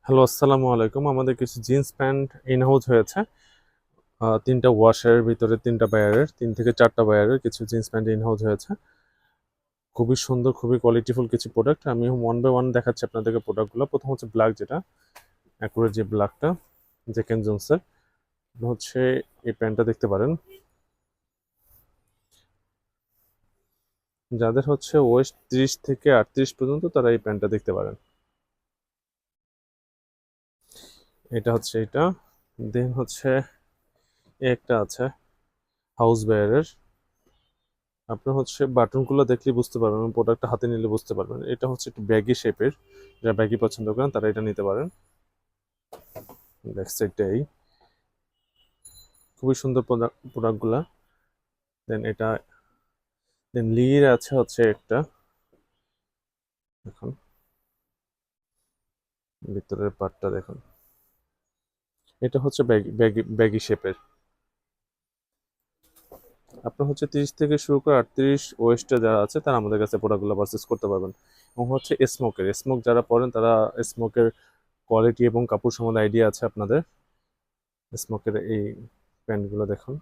Hello, আসসালামু আলাইকুম। আমাদের কিছু জিন্স প্যান্ট ইন হাউস হয়েছে। ৩টা ওয়াশের ভিতরে ৩টা বায়ারের ৩ থেকে ৪টা বায়ারের কিছু জিন্স প্যান্ট ইন হাউস হয়েছে। খুবই সুন্দর, খুবই কোয়ালিটিফুল কিছু প্রোডাক্ট। আমি ওয়ান বাই ওয়ান দেখাচ্ছি আপনাদেরকে প্রোডাক্টগুলো। প্রথম হচ্ছে ব্ল্যাক, যেটা অ্যাকুরেট যে ব্ল্যাকটা, জ্যাক এন্ড জোনসের হচ্ছে এই প্যান্টটা দেখতে পারেন। যাদের হচ্ছে ওয়েস্ট ৩০ থেকে ৩৮ পর্যন্ত তারা এই প্যান্টটা দেখতে পারেন। এটা হচ্ছে এটা। দেন হচ্ছে একটা আছে হাউস বায়ারের। আপনি হচ্ছে বাটনগুলো দেখলে বুঝতে পারবেন, প্রোডাক্টটা হাতে নিলে বুঝতে পারবেন। এটা হচ্ছে একটু ব্যাগি শেপের, যারা ব্যাগি পছন্দ করেন তারা এটা নিতে পারেন। ব্যাক সাইডটাই খুবই সুন্দর প্রোডাক্টগুলা। দেন এটা, দেন লির আছে হচ্ছে একটা, দেখুন ভিতরের পার্টটা দেখুন। এটা হচ্ছে ব্যাগি ব্যাগি ব্যাগি শেপের। আপনার হচ্ছে 30 থেকে শুরু করে 38 ওয়েস্টে যারা আছে তারা আমাদের কাছে প্রোডাক্টগুলো পারচেস করতে পারবেন। এবং হচ্ছে স্মোক যারা পরেন তারা স্মোকের কোয়ালিটি এবং কাপড় সম্বন্ধে আইডিয়া আছে আপনাদের। স্মোকের এই প্যান্টগুলো দেখুন,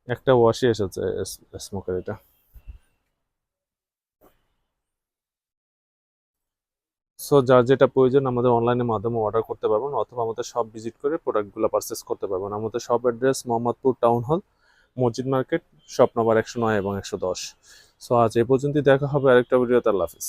একটা ওয়াশে এসেছে স্মোকের এটা। সো যার যেটা প্রয়োজন আমাদের অনলাইনের মাধ্যমে অর্ডার করতে পারবেন, অথবা আমাদের শপ ভিজিট করে প্রোডাক্টগুলো পারচেস করতে পারবেন। আমাদের shop address Mohammadpur town hall, মসজিদ মার্কেট, শপ নাম্বার 109 এবং 110। সো আজ এই পর্যন্তই, দেখা হবে আরেকটা ভিডিওতে। আল্লাহ হাফিজ।